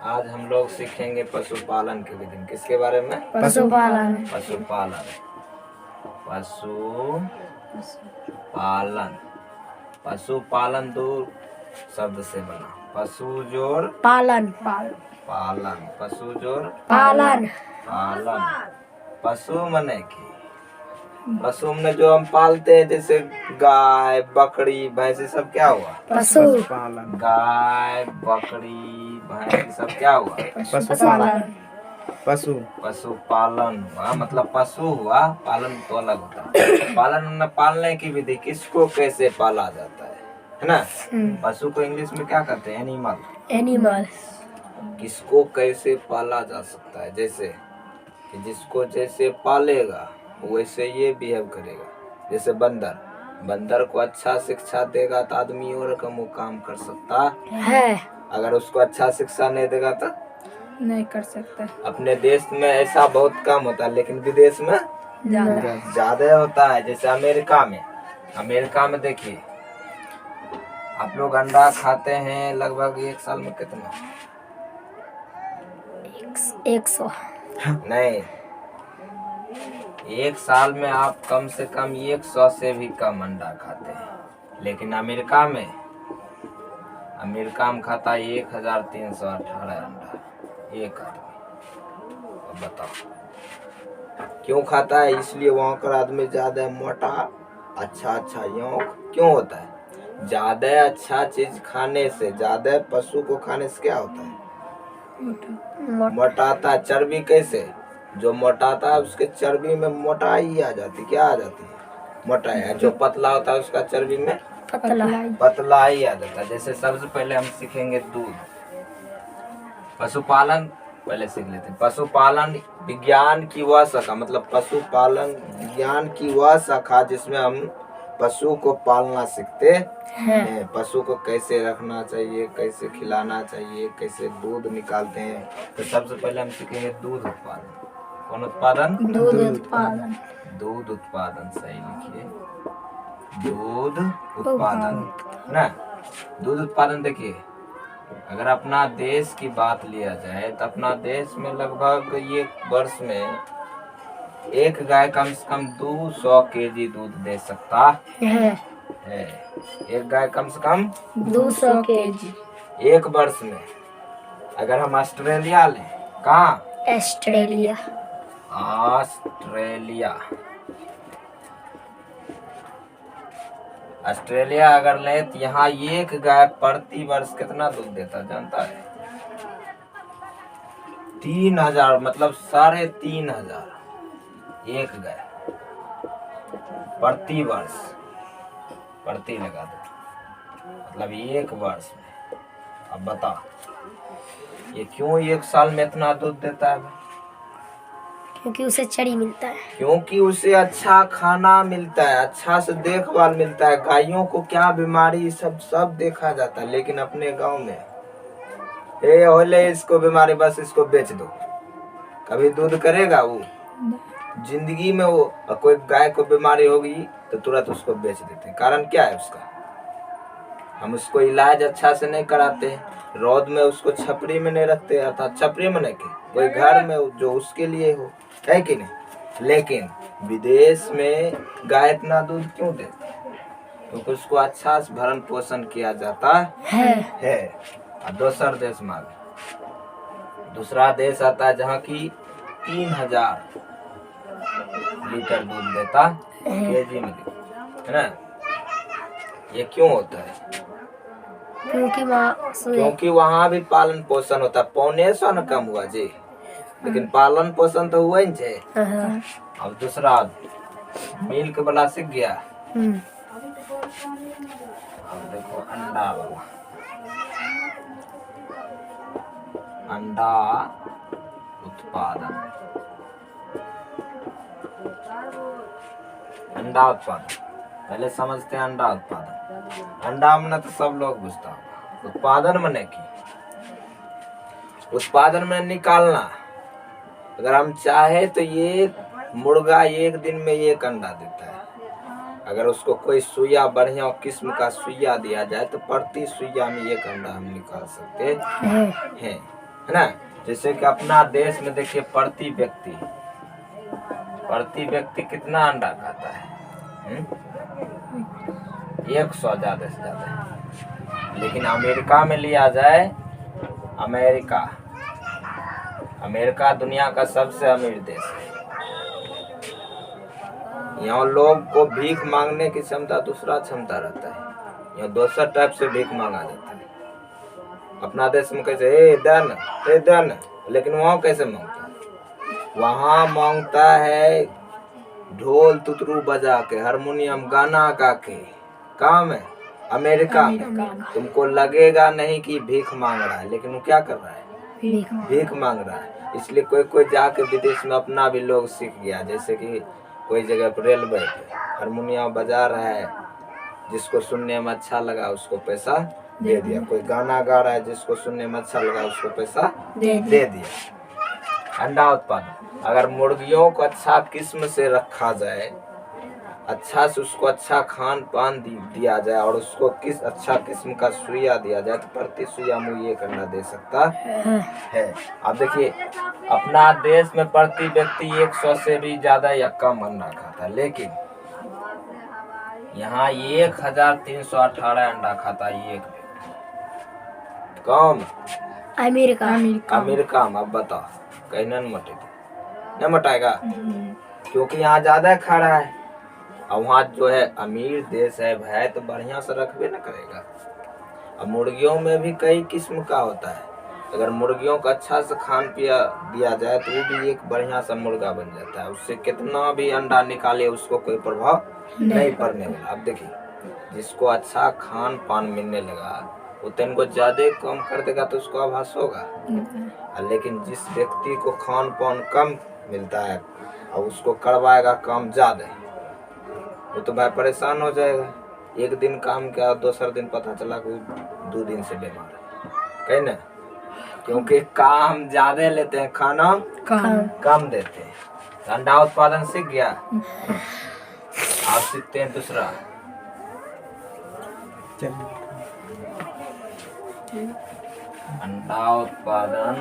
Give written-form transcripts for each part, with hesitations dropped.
आज हम लोग सीखेंगे पशुपालन के विधि। किसके बारे में? पशुपालन। पशुपालन। पशुपालन। पशुपालन दो शब्द से बना। पशु जोड़ पालन। पालन। पशु जोड़ पालन। पालन। पशु मने की पशु में जो हम पालते हैं जैसे गाय बकरी भैंस सब क्या हुआ? पशु पालन। गाय बकरी भैंस सब क्या हुआ? पशुपालन। पशुपालन हुआ मतलब पशु हुआ, पालन तो अलग होता है। पालन में पालने की विधि, किसको कैसे पाला जाता है ना? पशु को इंग्लिश में क्या कहते हैं? एनिमल। एनिमल। किसको कैसे पाला जा सकता है? जैसे कि जिसको जैसे पालेगा वैसे ये बिहेव करेगा। जैसे बंदर को अच्छा शिक्षा देगा तो आदमी और कम काम कर सकता है। अगर उसको अच्छा शिक्षा नहीं देगा तो नहीं कर सकता। अपने देश में ऐसा बहुत कम होता है लेकिन विदेश में ज्यादा होता है। जैसे अमेरिका में देखिए, आप लोग अंडा खाते हैं लगभग एक साल में कितना? 100। नहीं, एक साल में आप कम से कम 100 से भी कम अंडा खाते हैं। लेकिन अमेरिका में खाता है 1318 अंडा एक आदमी। अब बताओ क्यों खाता है? इसलिए वहाँ का आदमी ज्यादा मोटा अच्छा योंक क्यों होता है? ज्यादा अच्छा चीज खाने से, ज्यादा पशु को खाने से क्या होता है? मोटाता। चर्बी कैसे? जो मोटाता है उसके चर्बी में मोटाई आ जाती। क्या आ जाती है? मोटाई। जो पतला होता है उसका चर्बी में पतला ही आ जाता है। जैसे सबसे पहले हम सीखेंगे दूध। पशुपालन पहले सीख लेते हैं। पशुपालन विज्ञान की वह शाखा, मतलब पशुपालन विज्ञान की वह शाखा जिसमें हम पशु को पालना सीखते हैं। पशु को कैसे रखना चाहिए, कैसे खिलाना चाहिए, कैसे दूध निकालते हैं। तो सबसे पहले हम सीखेंगे दूध उत्पादन। कौन उत्पादन? दूध उत्पादन। दूध उत्पादन सही लिखिए, दूध उत्पादन ना। दूध उत्पादन देखिए, अगर अपना देश की बात लिया जाए तो अपना देश में लगभग एक वर्ष में एक गाय कम से कम 200 केजी दूध दे सकता है। एक गाय कम से कम 200 केजी एक वर्ष में। अगर हम ऑस्ट्रेलिया लें, कहाँ? ऑस्ट्रेलिया अगर ले तो यहाँ एक गाय प्रति वर्ष कितना दूध देता जानता है? 3000, मतलब 3500 एक गाय प्रति वर्ष। प्रति लगा दो मतलब एक वर्ष में। अब बता ये क्यों एक साल में इतना दूध देता है? क्योंकि उसे चरी मिलता है। क्योंकि उसे अच्छा खाना मिलता है, अच्छा से देखभाल मिलता है। गायों को क्या बीमारी सब देखा जाता है। लेकिन अपने गांव में होले इसको बीमारी, बस इसको बेच दो। कभी दूध करेगा वो जिंदगी में? वो कोई गाय को बीमारी होगी तो तुरंत उसको बेच देते हैं। कारण क्या है उसका? हम उसको इलाज अच्छा से नहीं कराते, रोद में उसको छपरी में नहीं रखते, अर्थात छपरी में नहीं, कोई घर में जो उसके लिए हो, है कि नहीं? लेकिन विदेश में गाय इतना दूध क्यों देती है? क्योंकि उसको अच्छा से भरण पोषण किया जाता है। और दूसरा देश आता है जहाँ की 3000 लीटर दूध देता केजी में, है ना? ये क्यों होता है? क्योंकि वहाँ भी पालन पोषण होता है। 1.25 न कम हुआ जी, लेकिन पालन पोषण तो हुआ ही है। अब दूसरा मिल्क वाला सीख गया। अब देखो अंडा वाला, अंडा उत्पादन। अंडा उत्पादन पहले समझते हैं। अंडा उत्पादन, अंडा मने तो सब लोग बुझता होगा। उत्पादन मने की उत्पादन में निकालना। अगर हम चाहे तो ये मुर्गा एक दिन में एक अंडा देता है, अगर उसको कोई सुइया बढ़िया किस्म का सुइया दिया जाए तो प्रति सुइया में 1 अंडा हम निकाल सकते हैं, है ना। जैसे कि अपना देश में देखिए प्रति व्यक्ति कितना अंडा खाता है? 100 ज्यादा से ज्यादा। लेकिन अमेरिका में लिया जाए, अमेरिका दुनिया का सबसे अमीर देश है। यहाँ लोग को भीख मांगने की क्षमता दूसरा क्षमता रहता है। यहाँ दूसरा टाइप से भीख मांगा जाता है। अपना देश में कैसे ए दन, लेकिन वहाँ कैसे मांगता है? वहाँ मांगता है ढोल तुतरू बजा के, हारमोनियम गाना गा के। काम है अमेरिका में तुमको लगेगा नहीं कि भीख मांग रहा है, लेकिन वो क्या कर रहा है? भीख मांग रहा है। इसलिए कोई जाके विदेश में अपना भी लोग सीख गया। जैसे कि कोई जगह पर रेलवे पे हारमोनियम बजा रहा है, जिसको सुनने में अच्छा लगा उसको पैसा दे दिया। कोई गाना गा रहा है, जिसको सुनने में अच्छा लगा उसको पैसा दे दिया। अंडा उत्पादन, अगर मुर्गियों को अच्छा किस्म से रखा जाए, अच्छा से उसको अच्छा खान पान दिया जाए और उसको अच्छा किस्म का सुइया दिया जाए तो प्रति सुइया मुर्गी 1 अंडा दे सकता है। अब देखिए अपना देश में प्रति व्यक्ति 100 से भी ज्यादा या कम अंडा खाता है, लेकिन यहाँ 1318 अंडा खाता है एक व्यक्ति। कम अमेरिका में। अब बताओ कहीं नहीं मटेगा, क्योंकि यहाँ ज्यादा खा रहा है। और वहाँ जो है अमीर देश है भाई, तो बढ़िया से रखबे न करेगा। अब मुर्गियों में भी कई किस्म का होता है। अगर मुर्गियों को अच्छा से खान पिया दिया जाए तो वो भी एक बढ़िया सा मुर्गा बन जाता है। उससे कितना भी अंडा निकाले उसको कोई प्रभाव नहीं पड़ने वाला। अब देखिए जिसको अच्छा खान पान मिलने लगा वो तेन को ज्यादा कम कर देगा तो उसको आभास होगा। लेकिन जिस व्यक्ति को खान पान कम मिलता है और उसको करवाएगा काम ज्यादा, वो तो भाई परेशान हो जाएगा। एक दिन काम किया, दूसरा दिन पता चला कि 2 दिन से बीमार है। कहीं ना, क्योंकि काम ज्यादा लेते हैं, खाना कम देते हैं। अंडा उत्पादन सीख गया, आप सीखते हैं दूसरा। अंडा उत्पादन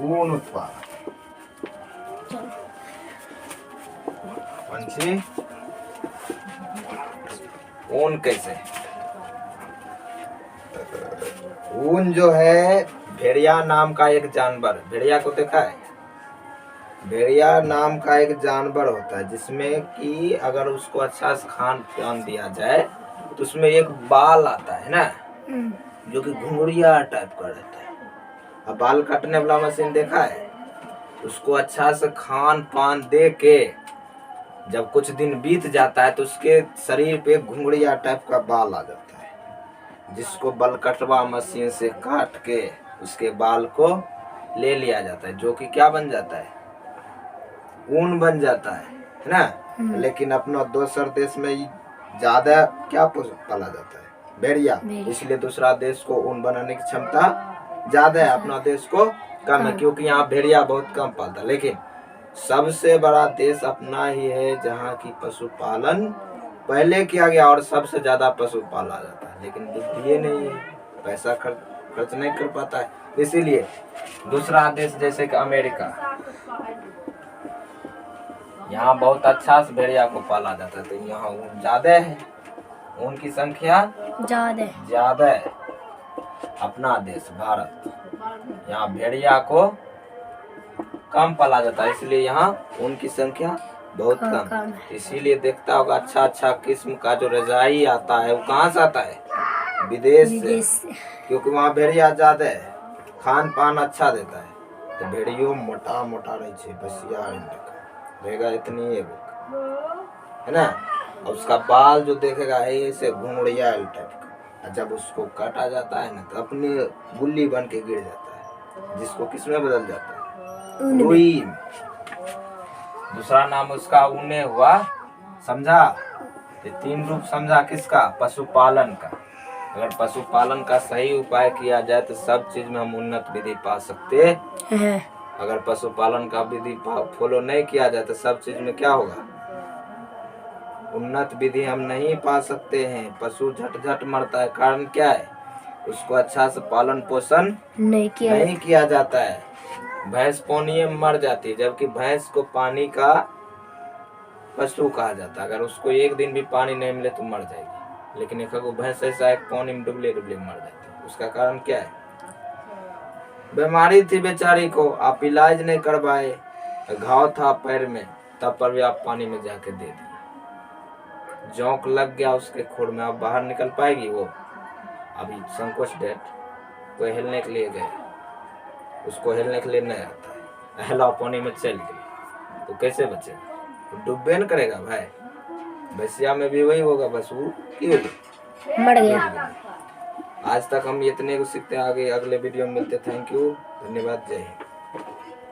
ऊन उत्पादन। ऊन कैसे? ऊन जो है भेड़िया नाम का एक जानवर, भेड़िया को देखा है? भेड़िया नाम का एक जानवर होता है जिसमें कि अगर उसको अच्छा से खान पान दिया जाए तो उसमें एक बाल आता है ना, जो कि घुंघरिया टाइप का रहता है। अब बाल काटने वाला मशीन देखा है? उसको अच्छा से खान पान दे के जब कुछ दिन बीत जाता है तो उसके शरीर पे घुंघरिया टाइप का बाल आ जाता है, जिसको बाल कटवा मशीन से काट के उसके बाल को ले लिया जाता है, जो कि क्या बन जाता है? ऊन बन जाता है ना। लेकिन अपना दूसर देश में ज्यादा क्या पाला जाता है? भेड़िया। इसलिए दूसरा देश को ऊन बनाने की क्षमता ज्यादा है, अपना देश को कम है, क्योंकि यहाँ भेड़िया बहुत कम पालता है। लेकिन सबसे बड़ा देश अपना ही है जहाँ की पशुपालन पहले किया गया और सबसे ज्यादा पशु पाला जाता है। लेकिन बुद्धि नहीं है, पैसा खर्च नहीं कर पाता है। इसीलिए दूसरा देश जैसे कि अमेरिका, यहाँ बहुत अच्छा से भेड़िया को पाला जाता है, तो यहाँ ऊन ज्यादा है, ऊन की संख्या ज्यादा है। अपना देश भारत, यहाँ भेड़िया को कम पाला जाता है, इसलिए यहाँ ऊन की संख्या बहुत कम। इसीलिए देखता होगा अच्छा किस्म का जो रजाई आता है वो कहाँ से आता है? विदेश से, क्योंकि वहाँ भेड़िया ज्यादा है, खान पान अच्छा देता है। तो भेड़ियों मोटा रही है, बसिया रहेगा इतनी है ना। और उसका बाल जो देखेगा है ऐसे घुंघरिया टाइप का। जब उसको काटा जाता है ना तो अपनी गुल्ली बन के गिर जाता है, जिसको किसमें बदल जाता है? रुई। दूसरा नाम उसका ऊने हुआ, समझा? ये 3 रूप समझा किसका? पशुपालन का। अगर पशुपालन का सही उपाय किया जाए तो सब चीज में हम उन्नत विधि पा सकते हैं। अगर पशुपालन का विधि फॉलो नहीं किया जाए तो सब चीज में क्या होगा, उन्नत विधि हम नहीं पा सकते हैं। पशु झट झट मरता है, कारण क्या है, उसको अच्छा से पालन पोषण नहीं किया जाता है। भैंस पानी में मर जाती है, जबकि भैंस को पानी का पशु कहा जाता है। अगर उसको एक दिन भी पानी नहीं मिले तो मर जाएगी, लेकिन एक भैंस ऐसा है पानी में डुबले डुबले मर जाती है। उसका कारण क्या है, बीमारी थी बेचारी को, आप इलाज नहीं करवाए, घाव था पैर में, तब पर भी आप पानी में जाके दे दिए। जोंक लग गया उसके खुर में, अब बाहर निकल पाएगी वो? अभी संकोच डेट, कोई हिलने के लिए गए, उसको हिलने के लिए नहीं आता है, हिला पानी में चल गई तो कैसे बचेगा, तो डूबे न करेगा भाई। भैंसिया में भी वही होगा, बस वो क्यों मर गया। आज तक हम इतने को सीखते हैं, आगे अगले वीडियो में मिलते। थैंक यू, धन्यवाद, जय हिंद।